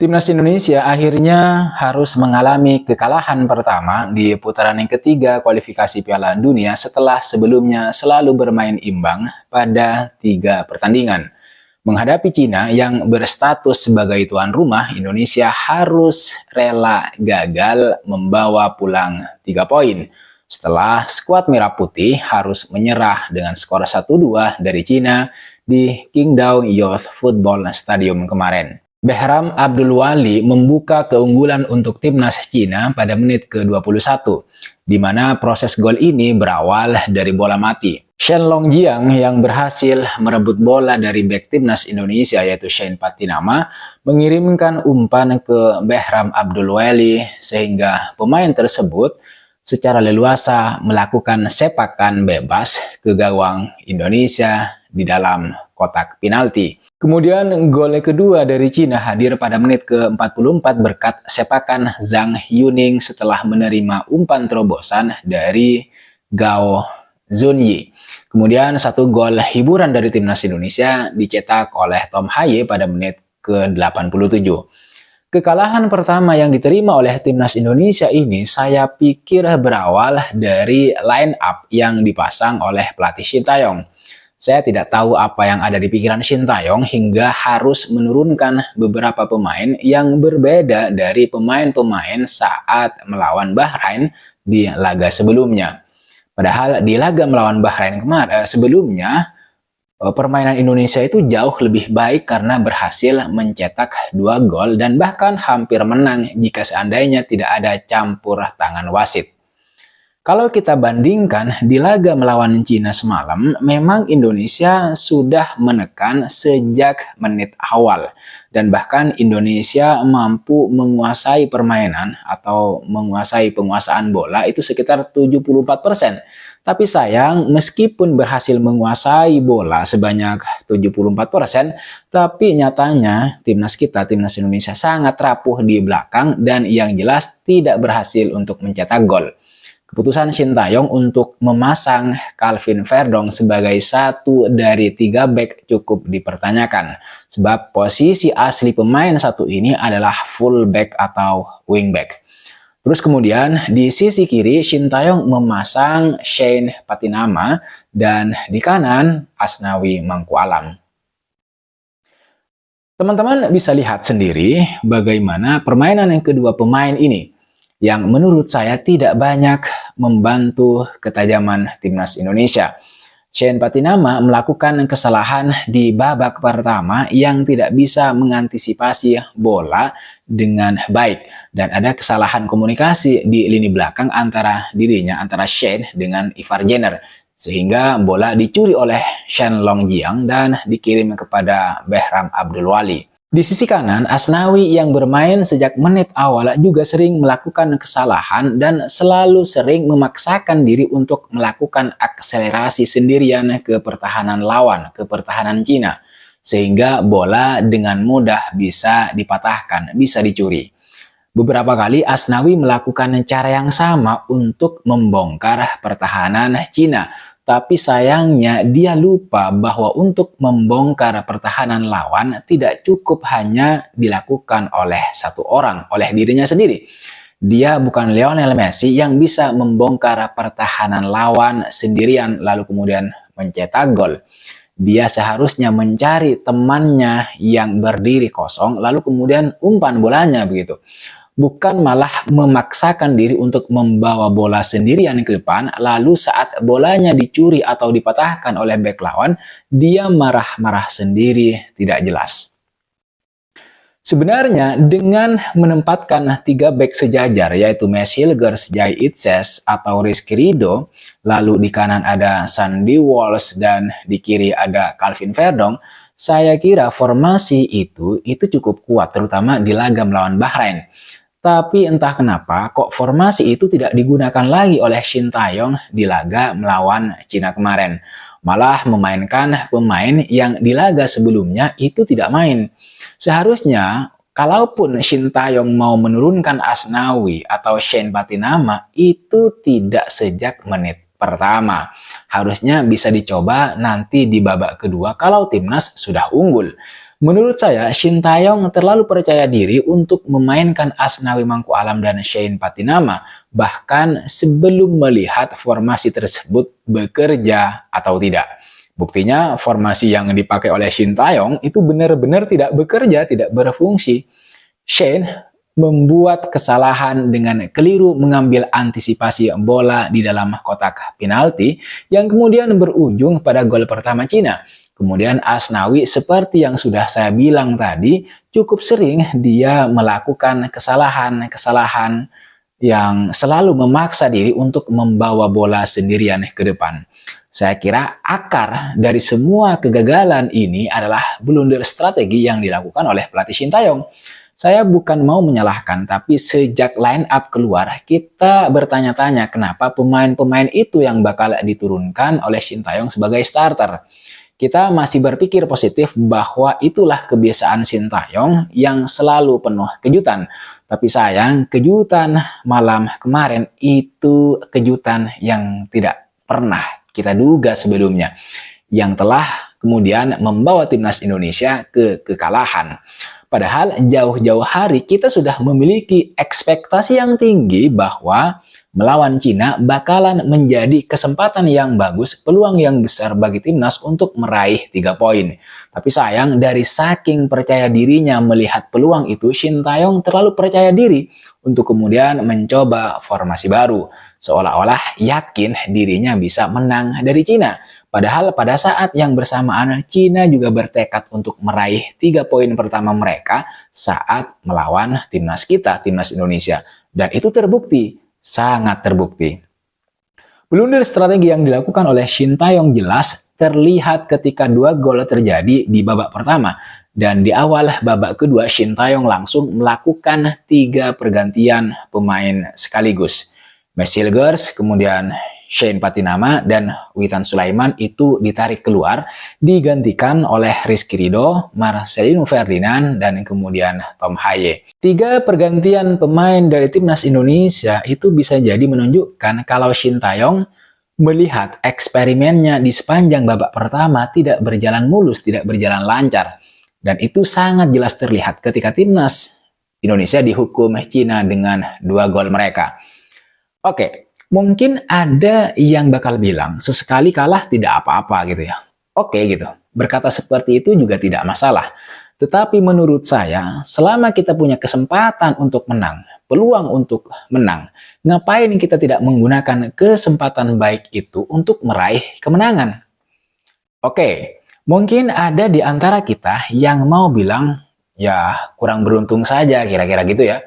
Timnas Indonesia akhirnya harus mengalami kekalahan pertama di putaran yang ketiga kualifikasi Piala Dunia setelah sebelumnya selalu bermain imbang pada 3 pertandingan. Menghadapi Cina yang berstatus sebagai tuan rumah, Indonesia harus rela gagal membawa pulang 3 poin. Setelah skuad Merah Putih harus menyerah dengan skor 1-2 dari Cina di Qingdao Youth Football Stadium kemarin. Behram Abdulwali membuka keunggulan untuk timnas Cina pada menit ke-21, di mana proses gol ini berawal dari bola mati. Shen Longjiang yang berhasil merebut bola dari bek timnas Indonesia yaitu Shane Patinama mengirimkan umpan ke Behram Abdulwali sehingga pemain tersebut secara leluasa melakukan sepakan bebas ke gawang Indonesia di dalam kotak penalti. Kemudian gol kedua dari Cina hadir pada menit ke-44 berkat sepakan Zhang Yuning setelah menerima umpan terobosan dari Gao Zunyi. Kemudian satu gol hiburan dari timnas Indonesia dicetak oleh Tom Haye pada menit ke-87. Kekalahan pertama yang diterima oleh timnas Indonesia ini saya pikir berawal dari line up yang dipasang oleh pelatih Sintayong. Saya tidak tahu apa yang ada di pikiran Sintayong hingga harus menurunkan beberapa pemain yang berbeda dari pemain-pemain saat melawan Bahrain di laga sebelumnya. Padahal di laga melawan Bahrain kemarin sebelumnya permainan Indonesia itu jauh lebih baik karena berhasil mencetak 2 gol dan bahkan hampir menang jika seandainya tidak ada campur tangan wasit. Kalau kita bandingkan di laga melawan Cina semalam, memang Indonesia sudah menekan sejak menit awal. Dan bahkan Indonesia mampu menguasai permainan atau menguasai penguasaan bola itu sekitar 74%. Tapi sayang, meskipun berhasil menguasai bola sebanyak 74%, tapi nyatanya timnas kita, timnas Indonesia sangat rapuh di belakang dan yang jelas tidak berhasil untuk mencetak gol. Keputusan Sintayong untuk memasang Calvin Verdong sebagai satu dari 3 bek cukup dipertanyakan. Sebab posisi asli pemain satu ini adalah full back atau wing back. Terus kemudian di sisi kiri Sintayong memasang Shane Patinama dan di kanan Asnawi Mangkualam. Teman-teman bisa lihat sendiri bagaimana permainan yang kedua pemain ini yang menurut saya tidak banyak membantu ketajaman timnas Indonesia. Shane Patinama melakukan kesalahan di babak pertama yang tidak bisa mengantisipasi bola dengan baik. Dan ada kesalahan komunikasi di lini belakang antara dirinya, antara Shane dengan Ivar Jenner. Sehingga bola dicuri oleh Shen Longjiang dan dikirim kepada Behram Abdulwali. Di sisi kanan, Asnawi yang bermain sejak menit awal juga sering melakukan kesalahan dan selalu sering memaksakan diri untuk melakukan akselerasi sendirian ke pertahanan lawan, ke pertahanan Cina. Sehingga bola dengan mudah bisa dipatahkan, bisa dicuri. Beberapa kali Asnawi melakukan cara yang sama untuk membongkar pertahanan Cina. Tapi sayangnya dia lupa bahwa untuk membongkar pertahanan lawan tidak cukup hanya dilakukan oleh satu orang, oleh dirinya sendiri. Dia bukan Lionel Messi yang bisa membongkar pertahanan lawan sendirian lalu kemudian mencetak gol. Dia seharusnya mencari temannya yang berdiri kosong lalu kemudian umpan bolanya begitu. Bukan malah memaksakan diri untuk membawa bola sendirian ke depan, lalu saat bolanya dicuri atau dipatahkan oleh bek lawan, dia marah-marah sendiri tidak jelas. Sebenarnya dengan menempatkan 3 bek sejajar yaitu Mes Hilgers, Jai Itses atau Rizky Ridho, lalu di kanan ada Sandy Walsh dan di kiri ada Calvin Verdong, saya kira formasi itu cukup kuat terutama di laga melawan Bahrain. Tapi entah kenapa kok formasi itu tidak digunakan lagi oleh Sintayong di laga melawan Cina kemarin. Malah memainkan pemain yang di laga sebelumnya itu tidak main. Seharusnya kalaupun Sintayong mau menurunkan Asnawi atau Shane Patinama itu tidak sejak menit pertama. Harusnya bisa dicoba nanti di babak kedua kalau timnas sudah unggul. Menurut saya, Shin Taeyong terlalu percaya diri untuk memainkan Asnawi Mangku Alam dan Shein Patinama, bahkan sebelum melihat formasi tersebut bekerja atau tidak. Buktinya, formasi yang dipakai oleh Shin Taeyong itu benar-benar tidak bekerja, tidak berfungsi. Shein membuat kesalahan dengan keliru mengambil antisipasi bola di dalam kotak penalti yang kemudian berujung pada gol pertama Cina. Kemudian Asnawi seperti yang sudah saya bilang tadi, cukup sering dia melakukan kesalahan-kesalahan yang selalu memaksa diri untuk membawa bola sendirian ke depan. Saya kira akar dari semua kegagalan ini adalah blunder strategi yang dilakukan oleh pelatih Shin Taeyong. Saya bukan mau menyalahkan, tapi sejak line up keluar, kita bertanya-tanya kenapa pemain-pemain itu yang bakal diturunkan oleh Shin Taeyong sebagai starter. Kita masih berpikir positif bahwa itulah kebiasaan Shin Taeyong yang selalu penuh kejutan. Tapi sayang, kejutan malam kemarin itu kejutan yang tidak pernah kita duga sebelumnya, yang telah kemudian membawa timnas Indonesia ke kekalahan. Padahal jauh-jauh hari kita sudah memiliki ekspektasi yang tinggi bahwa melawan Cina bakalan menjadi kesempatan yang bagus, peluang yang besar bagi timnas untuk meraih 3 poin. Tapi sayang, dari saking percaya dirinya melihat peluang itu, Shin Taeyong terlalu percaya diri untuk kemudian mencoba formasi baru, seolah-olah yakin dirinya bisa menang dari Cina. Padahal pada saat yang bersamaan, Cina juga bertekad untuk meraih 3 poin pertama mereka saat melawan timnas kita, timnas Indonesia. Dan itu terbukti. Sangat terbukti. Blunder strategi yang dilakukan oleh Shin Taeyong jelas terlihat ketika 2 gol terjadi di babak pertama. Dan di awal babak kedua, Shin Taeyong langsung melakukan 3 pergantian pemain sekaligus. Mesilgers, kemudian Shein Patinama, dan Witan Sulaiman itu ditarik keluar, digantikan oleh Rizky Ridho, Marcelino Ferdinand, dan kemudian Tom Haye. 3 pergantian pemain dari timnas Indonesia itu bisa jadi menunjukkan kalau Shin Taeyong melihat eksperimennya di sepanjang babak pertama tidak berjalan mulus, tidak berjalan lancar. Dan itu sangat jelas terlihat ketika timnas Indonesia dihukum Cina dengan 2 gol mereka. Oke. Mungkin ada yang bakal bilang, sesekali kalah tidak apa-apa gitu ya. Oke gitu, berkata seperti itu juga tidak masalah. Tetapi menurut saya, selama kita punya kesempatan untuk menang, peluang untuk menang, ngapain kita tidak menggunakan kesempatan baik itu untuk meraih kemenangan? Oke, mungkin ada di antara kita yang mau bilang, ya kurang beruntung saja kira-kira gitu ya.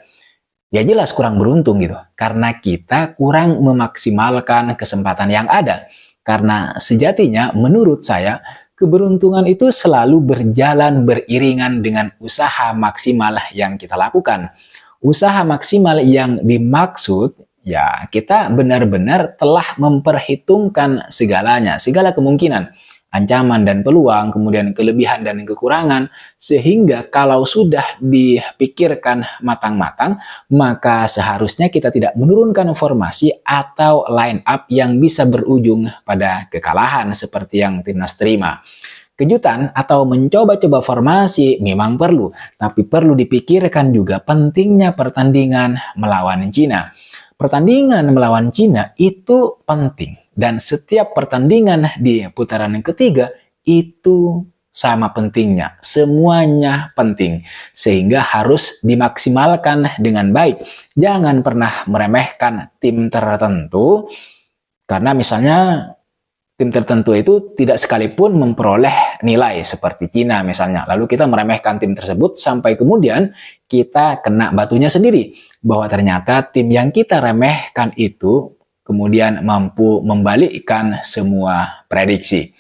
Ya jelas kurang beruntung gitu, karena kita kurang memaksimalkan kesempatan yang ada. Karena sejatinya menurut saya, keberuntungan itu selalu berjalan beriringan dengan usaha maksimal yang kita lakukan. Usaha maksimal yang dimaksud, ya kita benar-benar telah memperhitungkan segalanya, segala kemungkinan. Ancaman dan peluang, kemudian kelebihan dan kekurangan, sehingga kalau sudah dipikirkan matang-matang, maka seharusnya kita tidak menurunkan formasi atau line up yang bisa berujung pada kekalahan seperti yang timnas terima. Kejutan atau mencoba-coba formasi memang perlu, tapi perlu dipikirkan juga pentingnya pertandingan melawan Cina. Pertandingan melawan Cina itu penting, dan setiap pertandingan di putaran yang ketiga itu sama pentingnya, semuanya penting, sehingga harus dimaksimalkan dengan baik. Jangan pernah meremehkan tim tertentu, karena misalnya tim tertentu itu tidak sekalipun memperoleh nilai seperti Cina misalnya, lalu kita meremehkan tim tersebut sampai kemudian kita kena batunya sendiri, bahwa ternyata tim yang kita remehkan itu kemudian mampu membalikkan semua prediksi.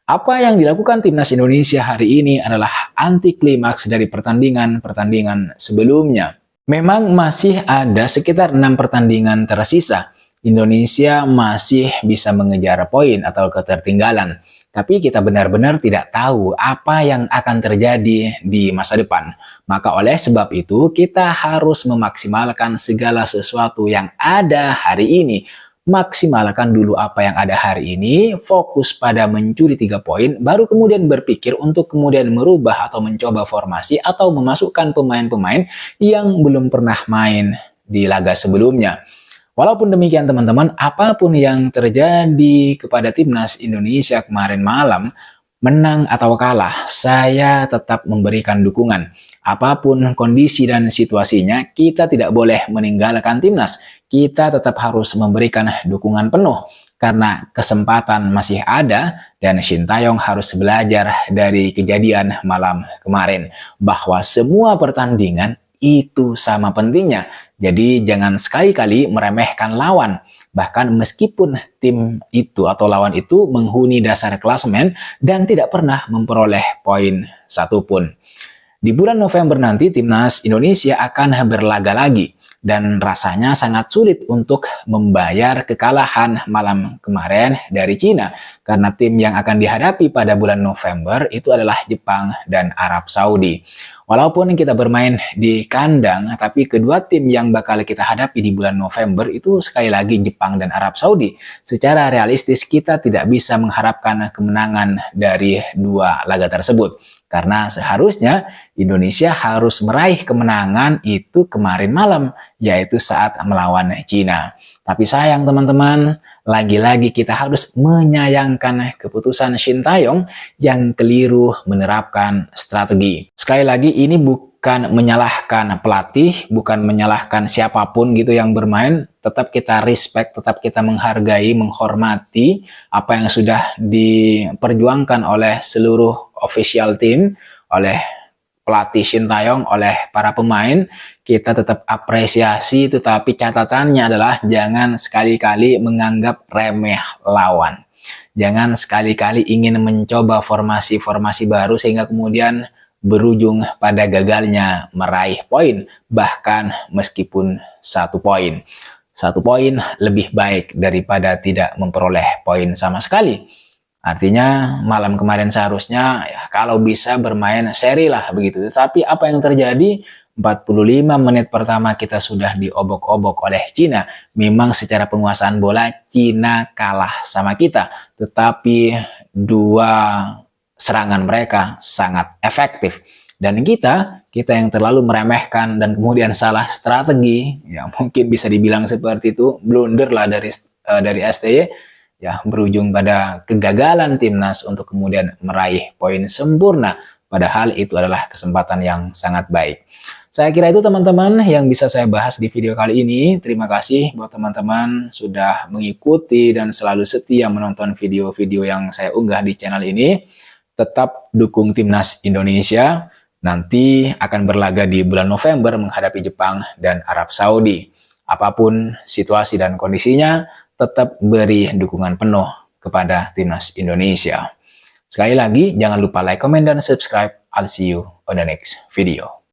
Apa yang dilakukan timnas Indonesia hari ini adalah anti klimaks dari pertandingan-pertandingan sebelumnya. Memang masih ada sekitar 6 pertandingan tersisa. Indonesia masih bisa mengejar poin atau ketertinggalan. Tapi kita benar-benar tidak tahu apa yang akan terjadi di masa depan. Maka oleh sebab itu kita harus memaksimalkan segala sesuatu yang ada hari ini. Maksimalkan dulu apa yang ada hari ini, fokus pada mencuri 3 poin, baru kemudian berpikir untuk kemudian merubah atau mencoba formasi atau memasukkan pemain-pemain yang belum pernah main di laga sebelumnya. Walaupun demikian teman-teman, apapun yang terjadi kepada timnas Indonesia kemarin malam, menang atau kalah, saya tetap memberikan dukungan. Apapun kondisi dan situasinya, kita tidak boleh meninggalkan timnas. Kita tetap harus memberikan dukungan penuh karena kesempatan masih ada dan Sintayong harus belajar dari kejadian malam kemarin bahwa semua pertandingan itu sama pentingnya. Jadi jangan sekali-kali meremehkan lawan. Bahkan meskipun tim itu atau lawan itu menghuni dasar klasemen dan tidak pernah memperoleh poin satupun. Di bulan November nanti timnas Indonesia akan berlaga lagi dan rasanya sangat sulit untuk membayar kekalahan malam kemarin dari Cina karena tim yang akan dihadapi pada bulan November itu adalah Jepang dan Arab Saudi. Walaupun kita bermain di kandang, tapi kedua tim yang bakal kita hadapi di bulan November itu sekali lagi Jepang dan Arab Saudi. Secara realistis kita tidak bisa mengharapkan kemenangan dari dua laga tersebut. Karena seharusnya Indonesia harus meraih kemenangan itu kemarin malam, yaitu saat melawan Cina. Tapi sayang teman-teman, lagi-lagi kita harus menyayangkan keputusan Sintayong yang keliru menerapkan strategi. Sekali lagi ini bukan menyalahkan pelatih, bukan menyalahkan siapapun gitu yang bermain. Tetap kita respect, tetap kita menghargai, menghormati apa yang sudah diperjuangkan oleh seluruh official team, oleh pelatih Sintayong, oleh para pemain. Kita tetap apresiasi, tetapi catatannya adalah jangan sekali-kali menganggap remeh lawan. Jangan sekali-kali ingin mencoba formasi-formasi baru sehingga kemudian berujung pada gagalnya meraih poin, bahkan meskipun 1 poin. 1 poin lebih baik daripada tidak memperoleh poin sama sekali. Artinya malam kemarin seharusnya ya, kalau bisa bermain seri lah begitu. Tapi apa yang terjadi? 45 menit pertama kita sudah diobok-obok oleh Cina. Memang secara penguasaan bola Cina kalah sama kita. Tetapi dua serangan mereka sangat efektif. Dan kita yang terlalu meremehkan dan kemudian salah strategi, ya mungkin bisa dibilang seperti itu, blunder lah dari STY. Ya, berujung pada kegagalan timnas untuk kemudian meraih poin sempurna. Padahal itu adalah kesempatan yang sangat baik. Saya kira itu teman-teman yang bisa saya bahas di video kali ini. Terima kasih buat teman-teman sudah mengikuti dan selalu setia menonton video-video yang saya unggah di channel ini. Tetap dukung timnas Indonesia. Nanti akan berlaga di bulan November menghadapi Jepang dan Arab Saudi. Apapun situasi dan kondisinya, tetap beri dukungan penuh kepada timnas Indonesia. Sekali lagi, jangan lupa like, comment, dan subscribe. I'll see you on the next video.